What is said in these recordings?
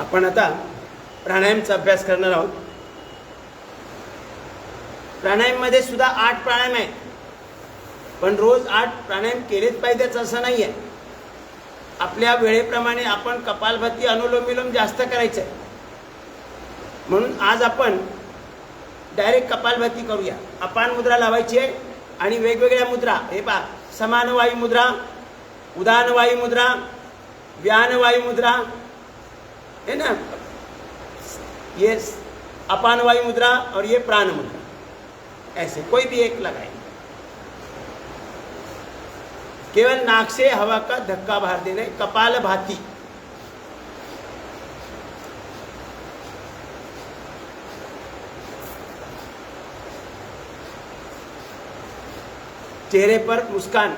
आपण आता प्राणायामचा अभ्यास करणार आहोत। प्राणायाममध्ये सुद्धा 8 प्राणायाम आहेत, पण रोज 8 प्राणायाम केलेच पाहिजेच असं नाही आहे। आपल्या वेळेप्रमाणे आपण कपालभाती अनुलोम विलोम जास्त करायचं आहे, म्हणून आज आपण डायरेक्ट कपालभाती करूया। अपान मुद्रा लावायची आहे आणि वेगवेगळ्या मुद्रा, हे पहा, समान वायु मुद्रा, उदान वायु मुद्रा, व्यान वायु मुद्रा, है ना, ये अपान वायु मुद्रा और ये प्राण मुद्रा, ऐसे कोई भी एक लगाए। केवल नाक से हवा का धक्का बाहर देना, कपालभाति। चेहरे पर मुस्कान।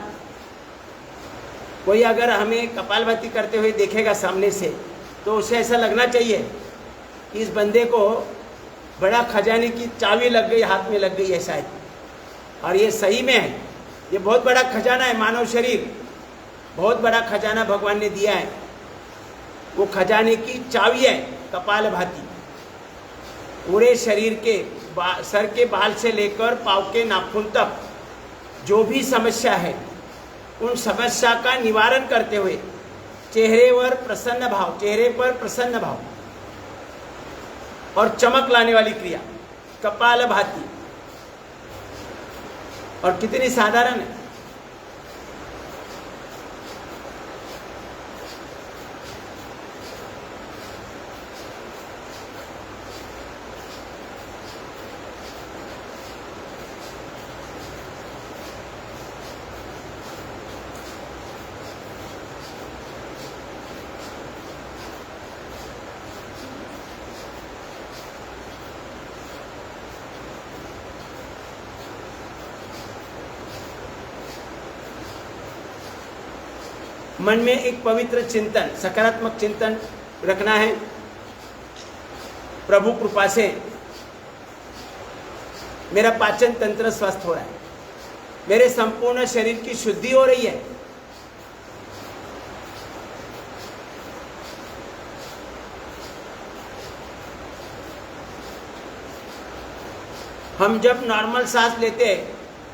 कोई अगर हमें कपालभाति करते हुए देखेगा सामने से, तो उसे ऐसा लगना चाहिए कि इस बंदे को बड़ा खजाने की चाबी लग गई, हाथ में लग गई है शायद। और ये सही में है, ये बहुत बड़ा खजाना है। मानव शरीर बहुत बड़ा खजाना भगवान ने दिया है। वो खजाने की चाबी है कपालभाति। पूरे शरीर के सर के बाल से लेकर पाँव के नाखून तक जो भी समस्या है, उन समस्या का निवारण करते हुए चेहरे पर प्रसन्न भाव, चेहरे पर प्रसन्न भाव और चमक लाने वाली क्रिया कपालभाति। और कितनी साधारण है। मन में एक पवित्र चिंतन, सकारात्मक चिंतन रखना है। प्रभु कृपा से मेरा पाचन तंत्र स्वस्थ हो रहा है, मेरे संपूर्ण शरीर की शुद्धि हो रही है। हम जब नॉर्मल सांस लेते हैं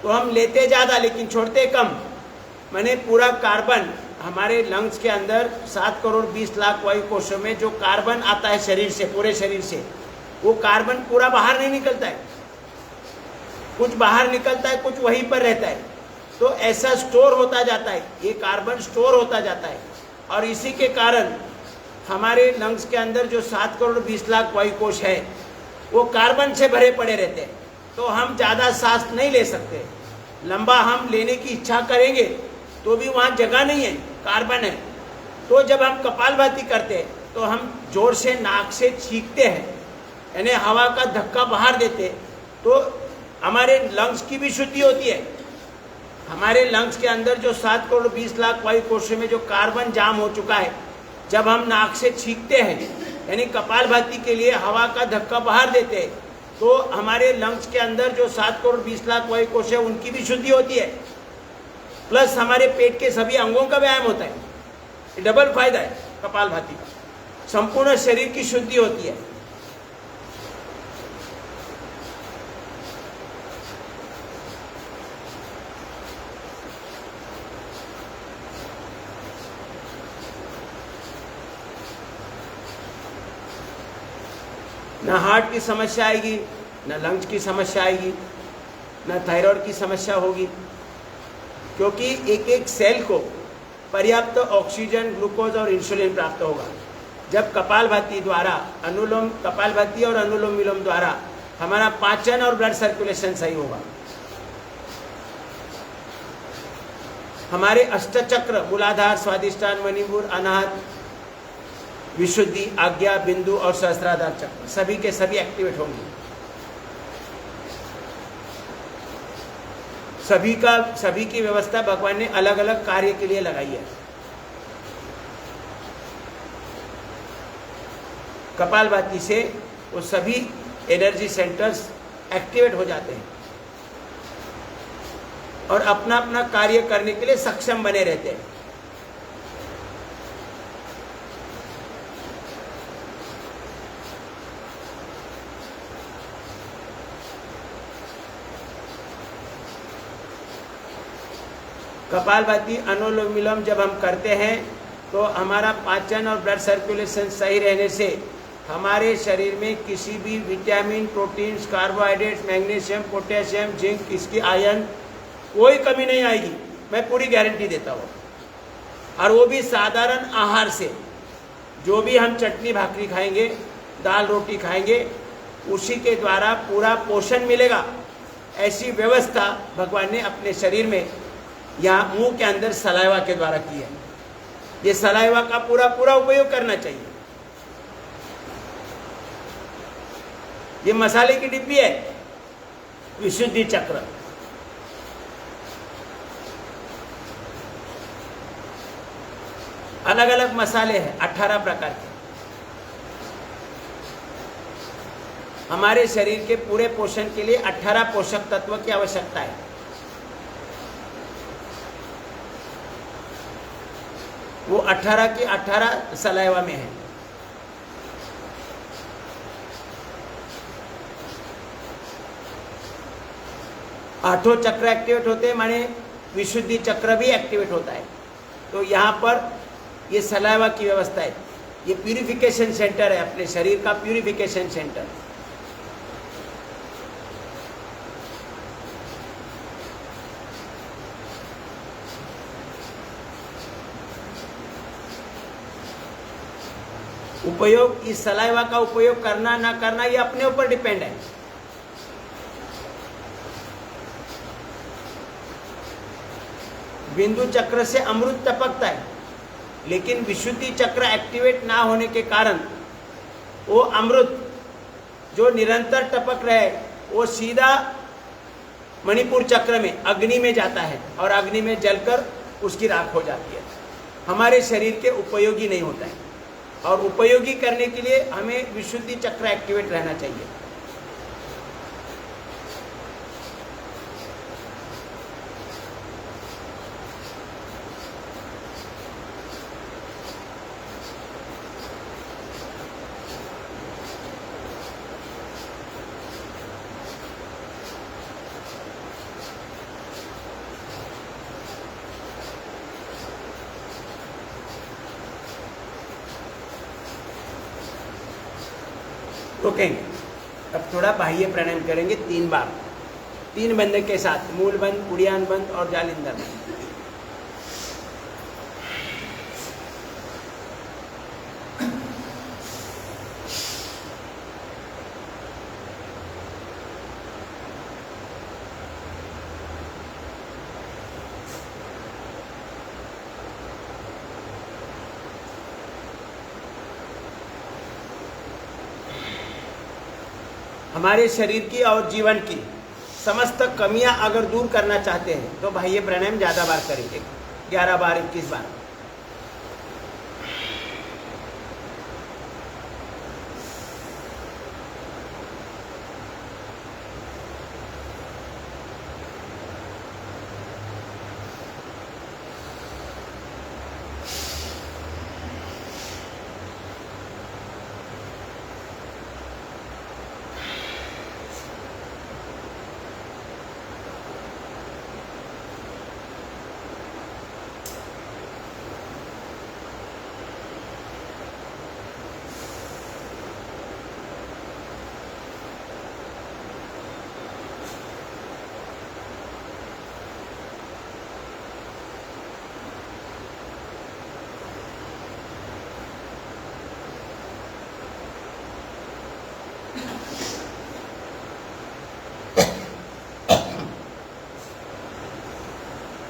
तो हम लेते ज़्यादा लेकिन छोड़ते कम। मैंने पूरा कार्बन हमारे लंग्स के अंदर 7 करोड़ 20 लाख वायु कोशों में जो कार्बन आता है शरीर से, पूरे शरीर से, वो कार्बन पूरा बाहर नहीं निकलता है। कुछ बाहर निकलता है, कुछ वहीं पर रहता है। तो ऐसा स्टोर होता जाता है, ये कार्बन स्टोर होता जाता है। और इसी के कारण हमारे लंग्स के अंदर जो 7 करोड़ 20 लाख वायु कोश है, वो कार्बन से भरे पड़े रहते हैं। तो हम ज़्यादा सांस नहीं ले सकते। लंबा हम लेने की इच्छा करेंगे तो भी वहाँ जगह नहीं है, कार्बन है। तो जब हम कपालभाति करते हैं तो हम जोर से नाक से छींकते हैं, यानी हवा का धक्का बाहर देते हैं, तो हमारे लंग्स की भी शुद्धि होती है। हमारे लंग्स के अंदर जो 7 करोड़ 20 लाख वायु कोशों में जो कार्बन जाम हो चुका है, जब हम नाक से छींकते हैं, यानी कपालभाति के लिए हवा का धक्का बाहर देते हैं, तो हमारे लंग्स के अंदर जो 7 करोड़ 20 लाख वायु कोश है, उनकी भी शुद्धि होती है। प्लस हमारे पेट के सभी अंगों का व्यायाम होता है। ये डबल फायदा है कपालभाति का, संपूर्ण शरीर की शुद्धि होती है। ना हार्ट की समस्या आएगी, ना लंग्स की समस्या आएगी, ना थायराइड की समस्या होगी, क्योंकि एक एक सेल को पर्याप्त ऑक्सीजन, ग्लूकोज और इंसुलिन प्राप्त होगा जब कपालभाति द्वारा, कपालभाति और अनुलोम विलोम द्वारा हमारा पाचन और ब्लड सर्कुलेशन सही होगा। हमारे अष्टचक्र, मूलाधार, स्वादिष्ठान, मणिपुर, अनाहत, विशुद्धि, आज्ञा, बिंदु और सहस्त्राधार चक्र सभी के सभी एक्टिवेट होंगे। सभी की व्यवस्था भगवान ने अलग अलग कार्य के लिए लगाई है। कपालभाति से वो सभी एनर्जी सेंटर्स एक्टिवेट हो जाते हैं और अपना अपना कार्य करने के लिए सक्षम बने रहते हैं। कपालभाति अनुलोम विलोम जब हम करते हैं तो हमारा पाचन और ब्लड सर्कुलेशन सही रहने से हमारे शरीर में किसी भी vitamin, proteins, carbohydrates, magnesium, potassium, zinc, इसकी आयरन कोई कमी नहीं आएगी, मैं पूरी गारंटी देता हूँ। और वो भी साधारण आहार से, जो भी हम चटनी भाकरी खाएंगे, दाल रोटी खाएंगे, उसी के द्वारा पूरा पोषण मिलेगा। ऐसी व्यवस्था भगवान ने अपने शरीर में यहाँ मुंह के अंदर सलाइवा के द्वारा की है। ये सलाइवा का पूरा पूरा उपयोग करना चाहिए। ये मसाले की डिब्बी है, विशुद्धि चक्र। अलग अलग मसाले हैं, 18 प्रकार के। हमारे शरीर के पूरे पोषण के लिए 18 पोषक तत्व की आवश्यकता है। वो 18 की 18 सलाइवा में है। आठों चक्र एक्टिवेट होते हैं, माने विशुद्धि चक्र भी एक्टिवेट होता है। तो यहाँ पर ये सलाइवा की व्यवस्था है। ये प्यूरिफिकेशन सेंटर है, अपने शरीर का प्यूरिफिकेशन सेंटर। उपयोग, इस सलाइवा का उपयोग करना ना करना ये अपने ऊपर डिपेंड है। बिंदु चक्र से अमृत टपकता है, लेकिन विशुद्धि चक्र एक्टिवेट ना होने के कारण वो अमृत जो निरंतर टपक रहे वो सीधा मणिपुर चक्र में अग्नि में जाता है और अग्नि में जलकर उसकी राख हो जाती है। हमारे शरीर के उपयोगी नहीं होता है, और उपयोगी करने के लिए हमें विशुद्धि चक्र एक्टिवेट रहना चाहिए। रोकेंगे। अब थोड़ा बाह्य प्राणायाम करेंगे 3 बार, 3 बंद के साथ, मूल बंद, उड़ियान बंद और जालिंदर बंद। हमारे शरीर की और जीवन की समस्त कमियां अगर दूर करना चाहते हैं तो बाह्य प्राणायाम ज़्यादा बार करेंगे, 11 बार, 21 बार।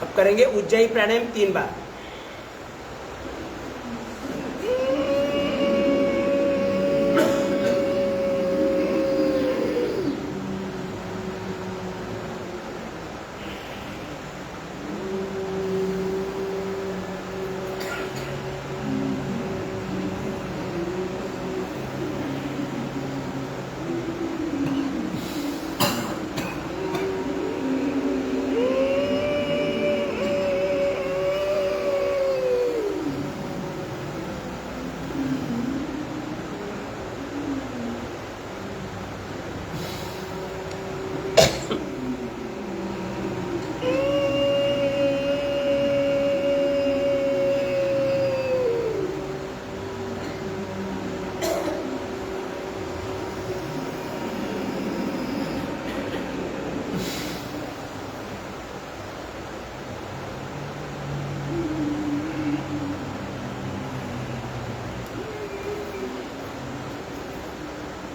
अब करेंगे उज्जयी प्राणायाम 3 बार।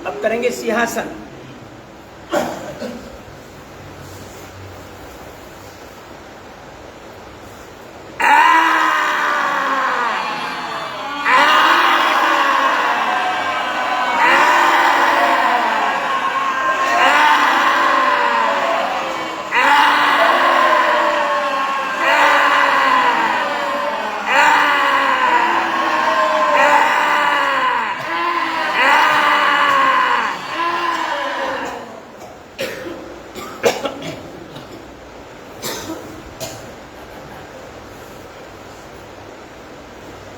अब करेंगे सिंहासन।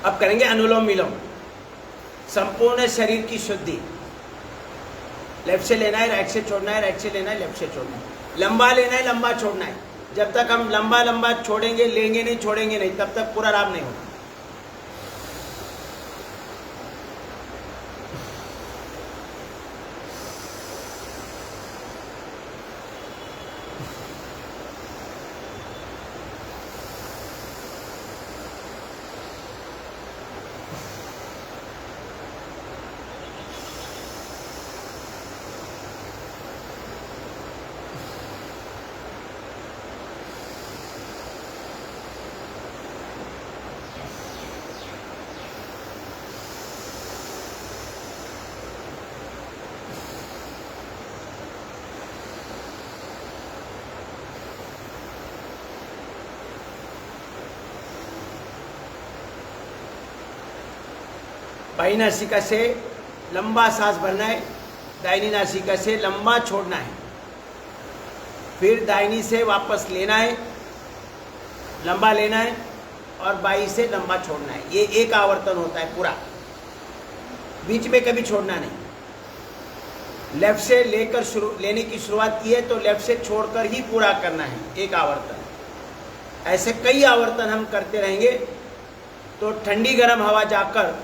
अब करेंगे अनुलोम विलोम, संपूर्ण शरीर की शुद्धि। लेफ्ट से लेना है, राइट से छोड़ना है, राइट से लेना है, लेफ्ट से छोड़ना है। लंबा लेना है, लंबा छोड़ना है। जब तक हम लंबा लंबा छोड़ेंगे, लेंगे नहीं, छोड़ेंगे नहीं, तब तक पूरा लाभ नहीं होगा। बाई नासिका से लंबा सांस भरना है, दाहिनी नासिका से लंबा छोड़ना है, फिर दाहिनी से वापस लेना है, लंबा लेना है, और बाई से लंबा छोड़ना है। ये एक आवर्तन होता है पूरा, बीच में कभी छोड़ना नहीं। लेफ्ट से लेकर लेने की शुरुआत की है तो लेफ्ट से छोड़कर ही पूरा करना है एक आवर्तन। ऐसे कई आवर्तन हम करते रहेंगे तो ठंडी गर्म हवा जाकर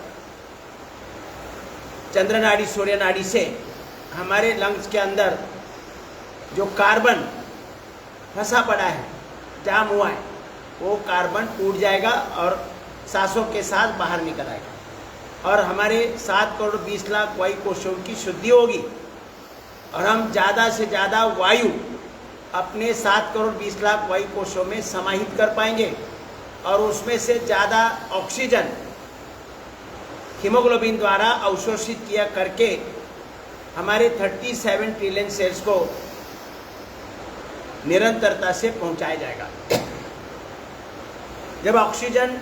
चंद्र नाड़ी सूर्य नाड़ी से हमारे लंग्स के अंदर जो कार्बन फंसा पड़ा है, जाम हुआ है, वो कार्बन टूट जाएगा और सांसों के साथ बाहर निकल आएगा और हमारे 7 करोड़ 20 लाख वायु कोशों की शुद्धि होगी और हम ज़्यादा से ज़्यादा वायु अपने 7 करोड़ 20 लाख वायु कोशों में समाहित कर पाएंगे और उसमें से ज़्यादा ऑक्सीजन हीमोग्लोबिन द्वारा अवशोषित किया करके हमारे 37 ट्रिलियन सेल्स को निरंतरता से पहुंचाया जाएगा। जब ऑक्सीजन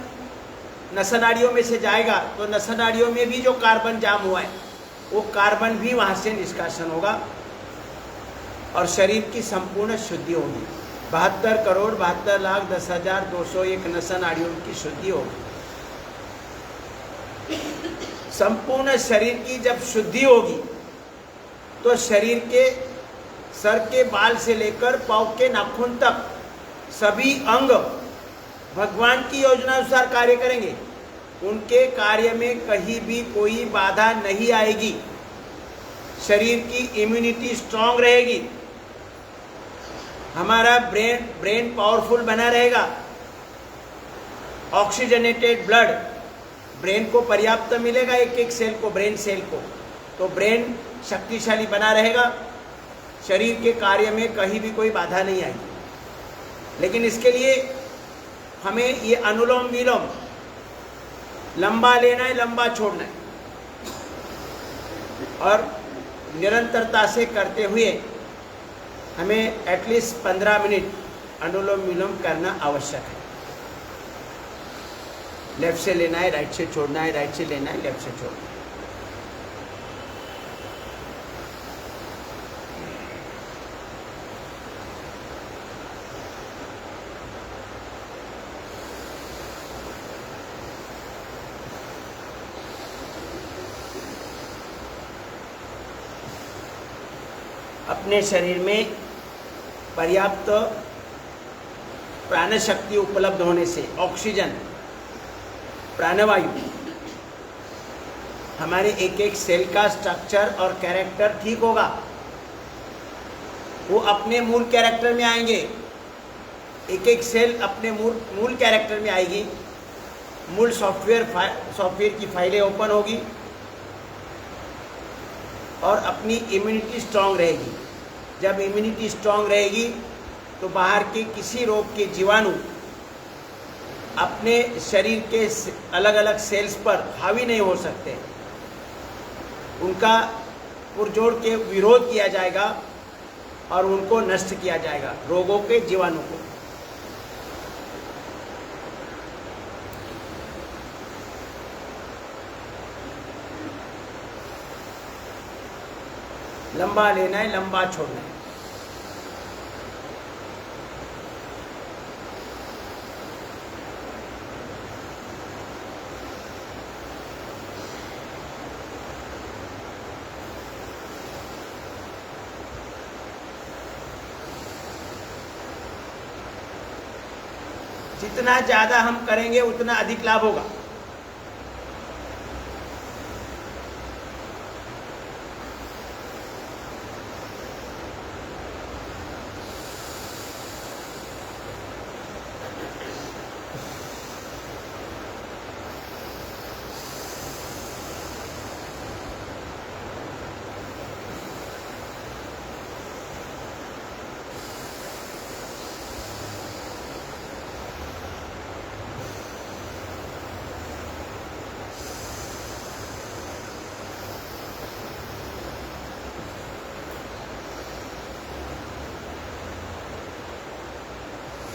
नसनाड़ियों में से जाएगा तो नसनाड़ियों में भी जो कार्बन जाम हुआ है वो कार्बन भी वहां से निष्कासन होगा और शरीर की संपूर्ण शुद्धि होगी। 72 करोड़ 72 लाख 10,201 नसनाड़ियों की शुद्धि होगी। संपूर्ण शरीर की जब शुद्धि होगी तो शरीर के सर के बाल से लेकर पाँव के नाखून तक सभी अंग भगवान की योजना अनुसार कार्य करेंगे। उनके कार्य में कहीं भी कोई बाधा नहीं आएगी। शरीर की इम्यूनिटी स्ट्रांग रहेगी, हमारा ब्रेन पावरफुल बना रहेगा, ऑक्सीजनेटेड ब्लड ब्रेन को पर्याप्त मिलेगा, एक एक सेल को, ब्रेन सेल को, तो ब्रेन शक्तिशाली बना रहेगा। शरीर के कार्य में कहीं भी कोई बाधा नहीं आएगी। लेकिन इसके लिए हमें ये अनुलोम विलोम लंबा लेना है, लंबा छोड़ना है और निरंतरता से करते हुए हमें एटलीस्ट 15 मिनट अनुलोम विलोम करना आवश्यक है। लेफ्ट से लेना है, राइट से छोड़ना है, राइट से लेना है, लेफ्ट से छोड़ना है। अपने शरीर में पर्याप्त प्राण शक्ति उपलब्ध होने से ऑक्सीजन, प्राणवायु, हमारे एक एक सेल का स्ट्रक्चर और कैरेक्टर ठीक होगा। वो अपने मूल कैरेक्टर में आएंगे। एक एक सेल अपने मूल कैरेक्टर में आएगी। मूल सॉफ्टवेयर की फाइलें ओपन होगी और अपनी इम्यूनिटी स्ट्रांग रहेगी। जब इम्यूनिटी स्ट्रांग रहेगी तो बाहर के किसी रोग के जीवाणु अपने शरीर के अलग अलग सेल्स पर हावी नहीं हो सकते, उनका पुरजोर के विरोध किया जाएगा और उनको नष्ट किया जाएगा, रोगों के जीवाणु को। लंबा लेना है, लंबा छोड़ना है। जितना ज़्यादा हम करेंगे उतना अधिक लाभ होगा।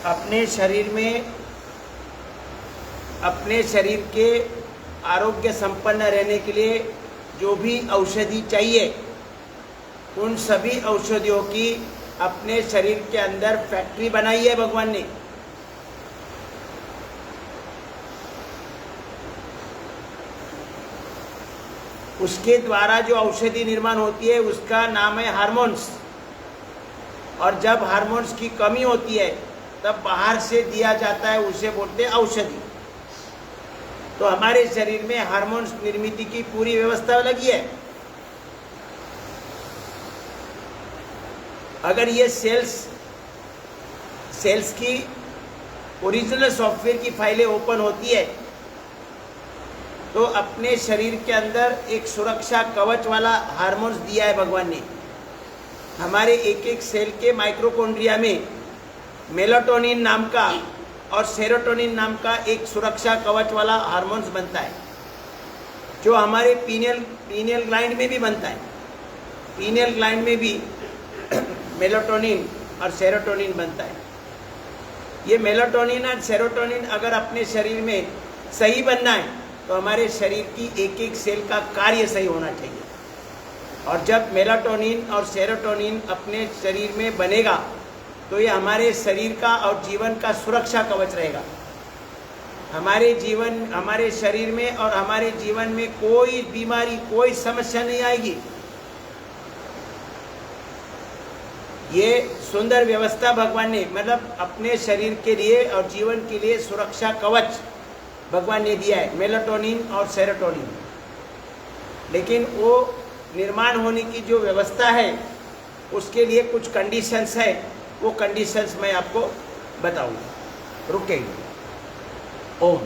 अपने शरीर के आरोग्य संपन्न रहने के लिए जो भी औषधि चाहिए, उन सभी औषधियों की अपने शरीर के अंदर फैक्ट्री बनाई है भगवान ने। उसके द्वारा जो औषधि निर्माण होती है उसका नाम है हार्मोन्स। और जब हार्मोन्स की कमी होती है तब बाहर से दिया जाता है, उसे बोलते हैं औषधि। तो हमारे शरीर में हार्मोन्स निर्मित की पूरी व्यवस्था लगी है। अगर ये सेल्स की ओरिजिनल सॉफ्टवेयर की फाइलें ओपन होती है तो अपने शरीर के अंदर एक सुरक्षा कवच वाला हार्मोन्स दिया है भगवान ने। हमारे एक एक सेल के माइक्रोकोन्ड्रिया में मेलाटोनिन नाम का और सेरोटोनिन नाम का एक सुरक्षा कवच वाला हार्मोन्स बनता है, जो हमारे पीनियल ग्लैंड में भी बनता है। पीनियल ग्लैंड में भी मेलाटोनिन और सेरोटोनिन बनता है। ये मेलाटोनिन और सेरोटोनिन अगर अपने शरीर में सही बनना है तो हमारे शरीर की एक एक सेल का कार्य सही होना चाहिए। और जब मेलाटोनिन और सेरोटोनिन अपने शरीर में बनेगा तो ये हमारे शरीर का और जीवन का सुरक्षा कवच रहेगा। हमारे शरीर में और हमारे जीवन में कोई बीमारी, कोई समस्या नहीं आएगी। ये सुंदर व्यवस्था भगवान ने, मतलब अपने शरीर के लिए और जीवन के लिए सुरक्षा कवच भगवान ने दिया है, मेलाटोनिन और सेरोटोनिन। लेकिन वो निर्माण होने की जो व्यवस्था है उसके लिए कुछ कंडीशंस है, वो कंडीशंस मैं आपको बताऊंगा। रुकेंगे। ओम।